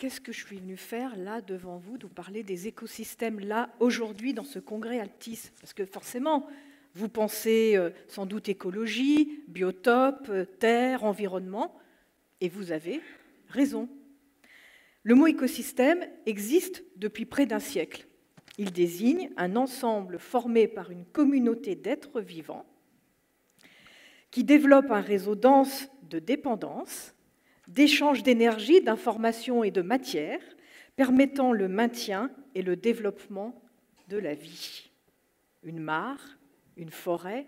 qu'est-ce que je suis venue faire là devant vous, de vous parler des écosystèmes là aujourd'hui dans ce congrès Altis? Parce que forcément, vous pensez sans doute écologie, biotope, terre, environnement, et vous avez raison. Le mot écosystème existe depuis près d'un siècle. Il désigne un ensemble formé par une communauté d'êtres vivants qui développe un réseau dense de dépendance, d'échange d'énergie, d'informations et de matière, permettant le maintien et le développement de la vie. Une mare, une forêt,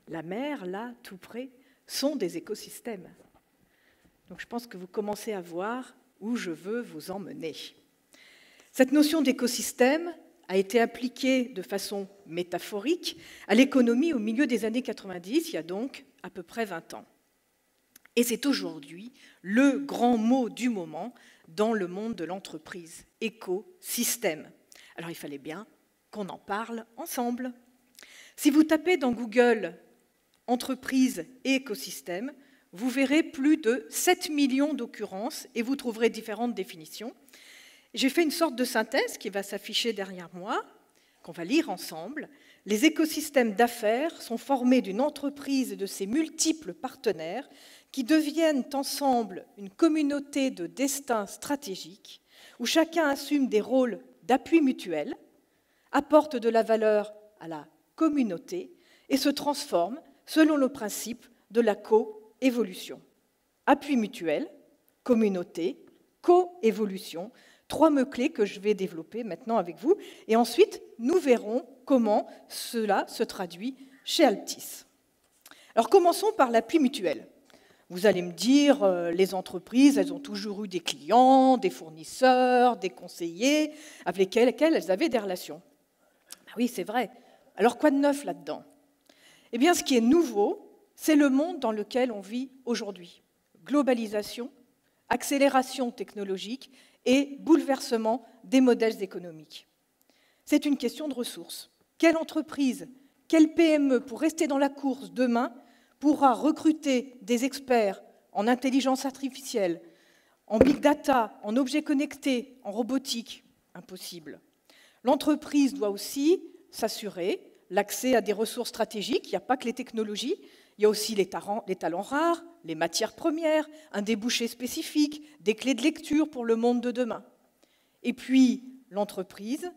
la mer, là, tout près, sont des écosystèmes. Donc je pense que vous commencez à voir où je veux vous emmener. Cette notion d'écosystème a été appliquée de façon métaphorique à l'économie au milieu des années 90, il y a donc à peu près 20 ans. Et c'est aujourd'hui le grand mot du moment dans le monde de l'entreprise, écosystème. Alors il fallait bien qu'on en parle ensemble. Si vous tapez dans Google « entreprise et écosystème », vous verrez plus de 7 millions d'occurrences et vous trouverez différentes définitions. J'ai fait une sorte de synthèse qui va s'afficher derrière moi, qu'on va lire ensemble. Les écosystèmes d'affaires sont formés d'une entreprise et de ses multiples partenaires qui deviennent ensemble une communauté de destin stratégique où chacun assume des rôles d'appui mutuel, apporte de la valeur à la communauté et se transforme selon le principe de la coévolution. Appui mutuel, communauté, coévolution, 3 mots-clés que je vais développer maintenant avec vous. Et ensuite, nous verrons comment cela se traduit chez Altis. Alors commençons par l'appui mutuel. Vous allez me dire, les entreprises, elles ont toujours eu des clients, des fournisseurs, des conseillers avec lesquels elles avaient des relations. Ben oui, c'est vrai. Alors quoi de neuf là-dedans? Eh bien, ce qui est nouveau, c'est le monde dans lequel on vit aujourd'hui. Globalisation, accélération technologique et bouleversement des modèles économiques. C'est une question de ressources. Quelle entreprise, quelle PME, pour rester dans la course demain, pourra recruter des experts en intelligence artificielle, en big data, en objets connectés, en robotique? Impossible. L'entreprise doit aussi s'assurer l'accès à des ressources stratégiques. Il n'y a pas que les technologies, il y a aussi les talents rares, les matières premières, un débouché spécifique, des clés de lecture pour le monde de demain. Et puis, l'entreprise,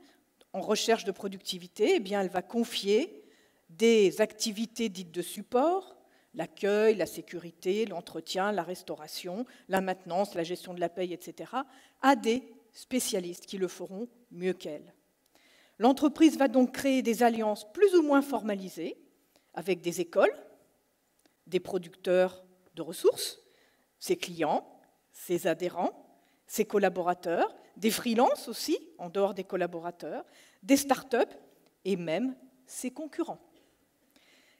en recherche de productivité, eh bien, elle va confier des activités dites de support, l'accueil, la sécurité, l'entretien, la restauration, la maintenance, la gestion de la paye, etc., à des spécialistes qui le feront mieux qu'elle. L'entreprise va donc créer des alliances plus ou moins formalisées avec des écoles, des producteurs de ressources, ses clients, ses adhérents, ses collaborateurs, des freelances aussi, en dehors des collaborateurs, des start-up et même ses concurrents.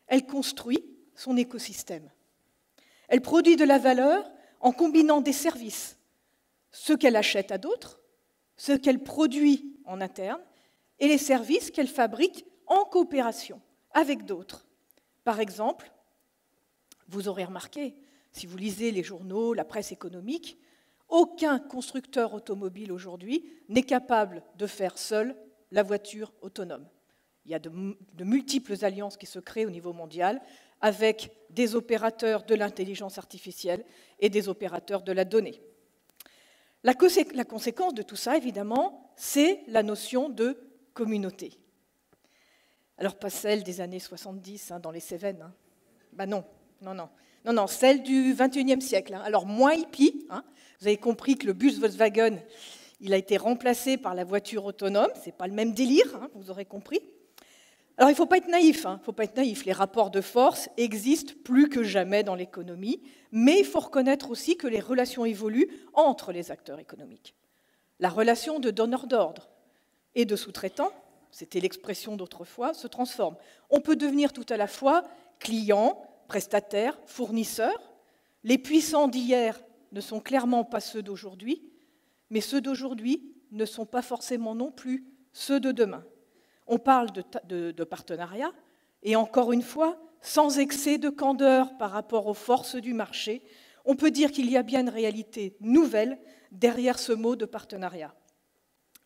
Elle construit son écosystème. Elle produit de la valeur en combinant des services, ceux qu'elle achète à d'autres, ceux qu'elle produit en interne et les services qu'elle fabrique en coopération avec d'autres. Par exemple, vous aurez remarqué, si vous lisez les journaux, la presse économique, aucun constructeur automobile aujourd'hui n'est capable de faire seul la voiture autonome. Il y a de multiples alliances qui se créent au niveau mondial avec des opérateurs de l'intelligence artificielle et des opérateurs de la donnée. La conséquence de tout ça, évidemment, c'est la notion de communauté. Alors pas celle des années 70 dans les Cévennes. Ben non. Non, celle du XXIe siècle. Alors moins hippie, vous avez compris que le bus Volkswagen, il a été remplacé par la voiture autonome, c'est pas le même délire, vous aurez compris. Alors il ne faut pas être naïf, les rapports de force existent plus que jamais dans l'économie, mais il faut reconnaître aussi que les relations évoluent entre les acteurs économiques. La relation de donneur d'ordre et de sous-traitant, c'était l'expression d'autrefois, se transforme. On peut devenir tout à la fois client, prestataires, fournisseurs. Les puissants d'hier ne sont clairement pas ceux d'aujourd'hui, mais ceux d'aujourd'hui ne sont pas forcément non plus ceux de demain. On parle de partenariat, et encore une fois, sans excès de candeur par rapport aux forces du marché, On peut dire qu'il y a bien une réalité nouvelle derrière ce mot de partenariat.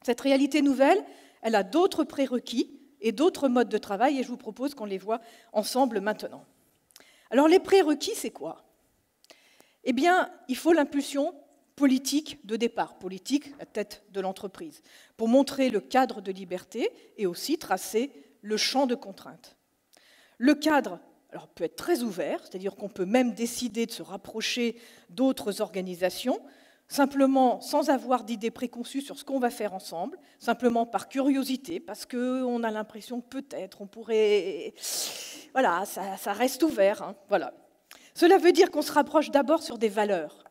Cette réalité nouvelle, elle a d'autres prérequis et d'autres modes de travail, et je vous propose qu'on les voit ensemble maintenant. Alors les prérequis, c'est quoi? Eh bien, il faut l'impulsion politique de départ, politique à tête de l'entreprise, pour montrer le cadre de liberté et aussi tracer le champ de contraintes. Le cadre alors, peut être très ouvert, c'est-à-dire qu'on peut même décider de se rapprocher d'autres organisations, simplement sans avoir d'idées préconçues sur ce qu'on va faire ensemble, simplement par curiosité, parce qu'on a l'impression que peut-être on pourrait... Voilà, ça reste ouvert. Hein, voilà. Cela veut dire qu'on se rapproche d'abord sur des valeurs,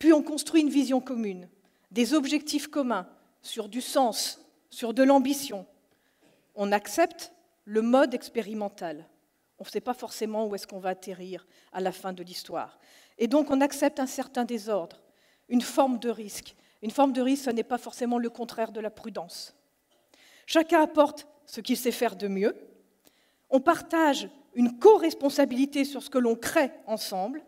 puis on construit une vision commune, des objectifs communs, sur du sens, sur de l'ambition. On accepte le mode expérimental. On ne sait pas forcément où est-ce qu'on va atterrir à la fin de l'histoire. Et donc on accepte un certain désordre, une forme de risque. Une forme de risque, ce n'est pas forcément le contraire de la prudence. Chacun apporte ce qu'il sait faire de mieux. On partage une co-responsabilité sur ce que l'on crée ensemble.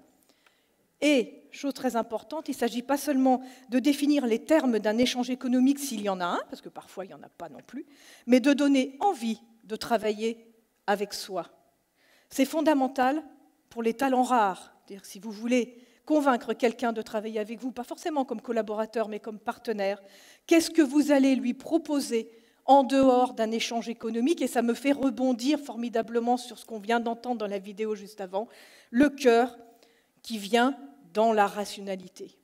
Et, chose très importante, il ne s'agit pas seulement de définir les termes d'un échange économique s'il y en a un, parce que parfois il n'y en a pas non plus, mais de donner envie de travailler avec soi. C'est fondamental pour les talents rares. C'est-à-dire si vous voulez convaincre quelqu'un de travailler avec vous, pas forcément comme collaborateur, mais comme partenaire, qu'est-ce que vous allez lui proposer en dehors d'un échange économique? Et ça me fait rebondir formidablement sur ce qu'on vient d'entendre dans la vidéo juste avant, le cœur qui vient dans la rationalité.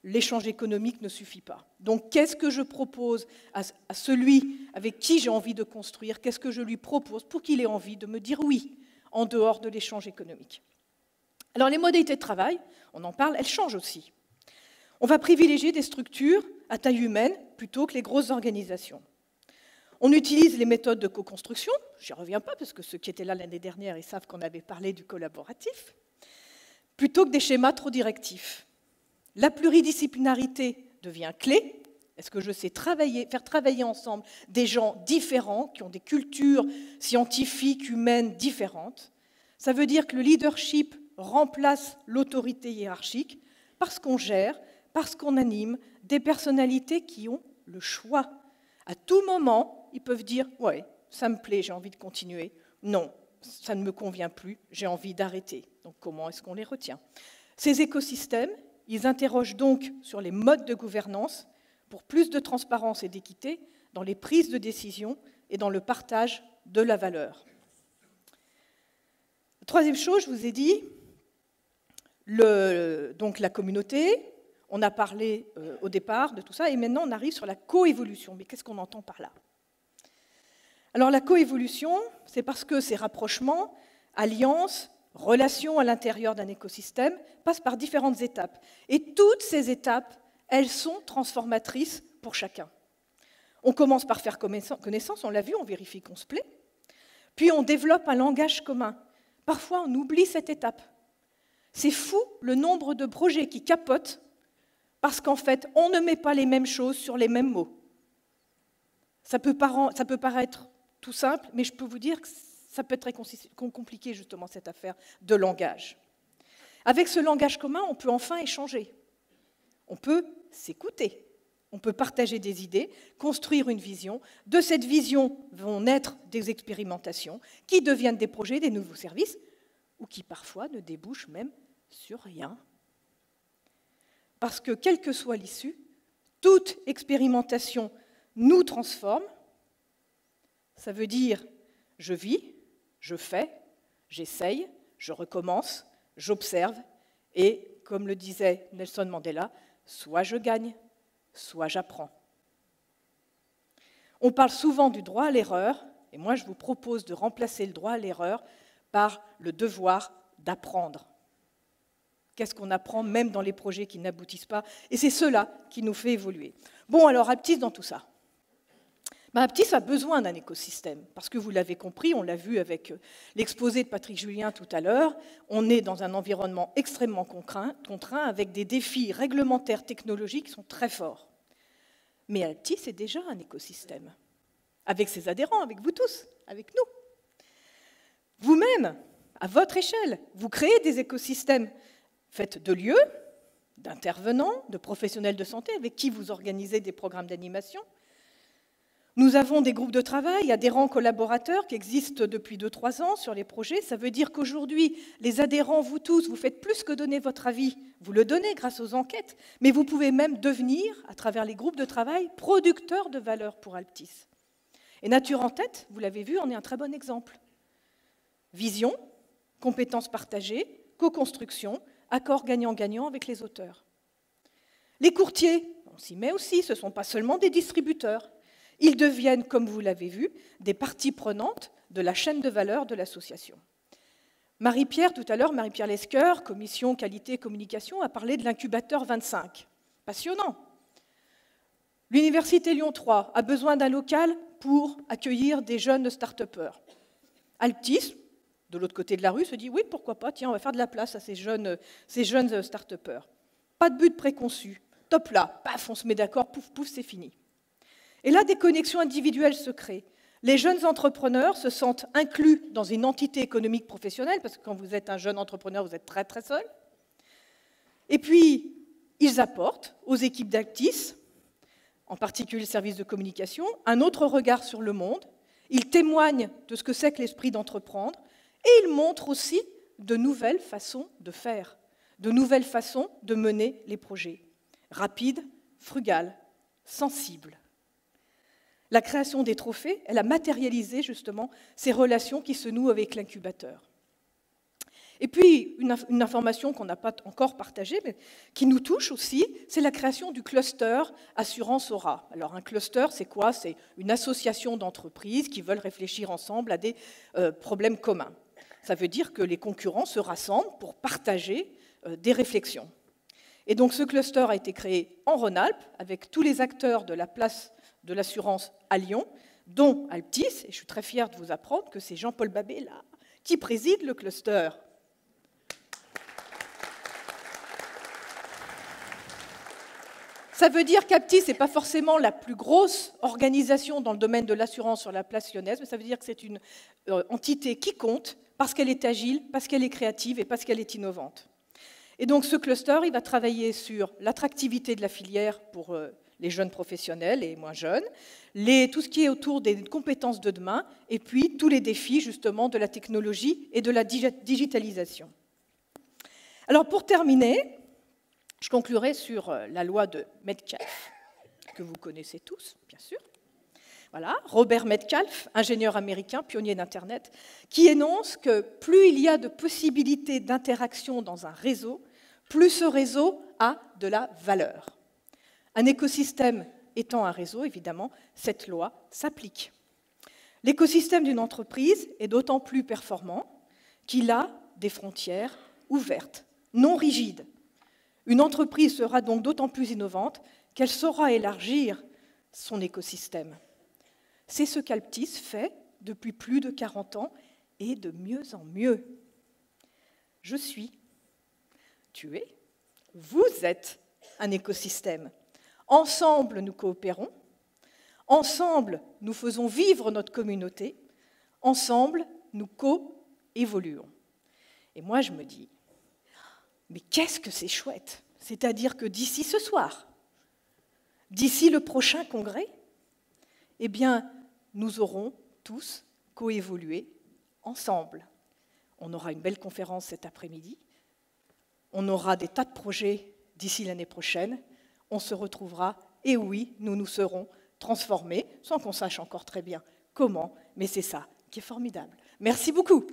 L'échange économique ne suffit pas. Donc, qu'est-ce que je propose à celui avec qui j'ai envie de construire? Qu'est-ce que je lui propose pour qu'il ait envie de me dire oui en dehors de l'échange économique? Alors, les modalités de travail, on en parle, elles changent aussi. On va privilégier des structures à taille humaine plutôt que les grosses organisations. On utilise les méthodes de co-construction, je n'y reviens pas parce que ceux qui étaient là l'année dernière, ils savent qu'on avait parlé du collaboratif, plutôt que des schémas trop directifs. La pluridisciplinarité devient clé. Est-ce que je sais faire travailler ensemble des gens différents, qui ont des cultures scientifiques, humaines différentes? Ça veut dire que le leadership remplace l'autorité hiérarchique parce qu'on gère, parce qu'on anime des personnalités qui ont le choix. À tout moment, ils peuvent dire « ouais, ça me plaît, j'ai envie de continuer ». Non, ça ne me convient plus, j'ai envie d'arrêter. Donc comment est-ce qu'on les retient? Ces écosystèmes, ils interrogent donc sur les modes de gouvernance pour plus de transparence et d'équité dans les prises de décision et dans le partage de la valeur. Troisième chose, je vous ai dit, donc la communauté, on a parlé au départ de tout ça, et maintenant on arrive sur la coévolution. Mais qu'est-ce qu'on entend par là? Alors la coévolution, c'est parce que ces rapprochements, alliances, relations à l'intérieur d'un écosystème passent par différentes étapes. Et toutes ces étapes, elles sont transformatrices pour chacun. On commence par faire connaissance, on l'a vu, on vérifie qu'on se plaît. Puis on développe un langage commun. Parfois, on oublie cette étape. C'est fou le nombre de projets qui capotent parce qu'en fait, on ne met pas les mêmes choses sur les mêmes mots. Ça peut paraître tout simple, mais je peux vous dire que ça peut être très compliqué, justement, cette affaire de langage. Avec ce langage commun, on peut enfin échanger. On peut s'écouter. On peut partager des idées, construire une vision. De cette vision vont naître des expérimentations qui deviennent des projets, des nouveaux services, ou qui parfois ne débouchent même sur rien. Parce que, quelle que soit l'issue, toute expérimentation nous transforme. Ça veut dire, je vis, je fais, j'essaye, je recommence, j'observe, et, comme le disait Nelson Mandela, soit je gagne, soit j'apprends. On parle souvent du droit à l'erreur, et moi je vous propose de remplacer le droit à l'erreur par le devoir d'apprendre. Qu'est-ce qu'on apprend même dans les projets qui n'aboutissent pas? Et c'est cela qui nous fait évoluer. Bon, alors, Aptis dans tout ça. Aptis a besoin d'un écosystème, parce que vous l'avez compris, on l'a vu avec l'exposé de Patrick Julien tout à l'heure, on est dans un environnement extrêmement contraint, avec des défis réglementaires technologiques qui sont très forts. Mais Aptis est déjà un écosystème, avec ses adhérents, avec vous tous, avec nous. Vous-même, à votre échelle. Vous créez des écosystèmes faits de lieux, d'intervenants, de professionnels de santé avec qui vous organisez des programmes d'animation. Nous avons des groupes de travail, adhérents collaborateurs qui existent depuis 2-3 ans sur les projets. Ça veut dire qu'aujourd'hui, les adhérents, vous tous, vous faites plus que donner votre avis. Vous le donnez grâce aux enquêtes, mais vous pouvez même devenir, à travers les groupes de travail, producteurs de valeur pour Alptis. Et Nature en tête, vous l'avez vu, en est un très bon exemple. Vision, compétences partagées, co-construction, accord gagnant-gagnant avec les auteurs. Les courtiers, on s'y met aussi, ce ne sont pas seulement des distributeurs. Ils deviennent, comme vous l'avez vu, des parties prenantes de la chaîne de valeur de l'association. Marie-Pierre, tout à l'heure, Marie-Pierre Lesqueur, commission qualité et communication, a parlé de l'incubateur 25. Passionnant. L'Université Lyon 3 a besoin d'un local pour accueillir des jeunes start-upers. Alptis, de l'autre côté de la rue, se dit « oui, pourquoi pas, tiens, on va faire de la place à ces jeunes start-upers ». Pas de but préconçu. Top là, paf, on se met d'accord, pouf, pouf, c'est fini. Et là, des connexions individuelles se créent. Les jeunes entrepreneurs se sentent inclus dans une entité économique professionnelle, parce que quand vous êtes un jeune entrepreneur, vous êtes très très seul. Et puis, ils apportent aux équipes d'Alptis, en particulier le service de communication, un autre regard sur le monde. Ils témoignent de ce que c'est que l'esprit d'entreprendre, et ils montrent aussi de nouvelles façons de faire, de nouvelles façons de mener les projets. Rapides, frugales, sensibles. La création des trophées, elle a matérialisé justement ces relations qui se nouent avec l'incubateur. Et puis, une information qu'on n'a pas encore partagée, mais qui nous touche aussi, c'est la création du cluster Assurance Aura. Alors un cluster, c'est quoi? C'est une association d'entreprises qui veulent réfléchir ensemble à des problèmes communs. Ça veut dire que les concurrents se rassemblent pour partager des réflexions. Et donc ce cluster a été créé en Rhône-Alpes avec tous les acteurs de la place de l'assurance à Lyon, dont Alptis, et je suis très fière de vous apprendre que c'est Jean-Paul Babet, là, qui préside le cluster. Ça veut dire qu'Alptis n'est pas forcément la plus grosse organisation dans le domaine de l'assurance sur la place lyonnaise, mais ça veut dire que c'est une entité qui compte parce qu'elle est agile, parce qu'elle est créative et parce qu'elle est innovante. Et donc ce cluster, il va travailler sur l'attractivité de la filière pour les jeunes professionnels et moins jeunes, tout ce qui est autour des compétences de demain, et puis tous les défis justement de la technologie et de la digitalisation. Alors pour terminer, je conclurai sur la loi de Metcalfe, que vous connaissez tous, bien sûr. Voilà, Robert Metcalfe, ingénieur américain, pionnier d'Internet, qui énonce que plus il y a de possibilités d'interaction dans un réseau, plus ce réseau a de la valeur. Un écosystème étant un réseau, évidemment, cette loi s'applique. L'écosystème d'une entreprise est d'autant plus performant qu'il a des frontières ouvertes, non rigides. Une entreprise sera donc d'autant plus innovante qu'elle saura élargir son écosystème. C'est ce qu'Alptis fait depuis plus de 40 ans et de mieux en mieux. Je suis, tu es, vous êtes un écosystème. Ensemble, nous coopérons. Ensemble, nous faisons vivre notre communauté. Ensemble, nous co-évoluons. Et moi, je me dis, mais qu'est-ce que c'est chouette! C'est-à-dire que d'ici ce soir, d'ici le prochain congrès, eh bien, nous aurons tous coévolué ensemble. On aura une belle conférence cet après-midi. On aura des tas de projets d'ici l'année prochaine. On se retrouvera, et oui, nous nous serons transformés, sans qu'on sache encore très bien comment, mais c'est ça qui est formidable. Merci beaucoup.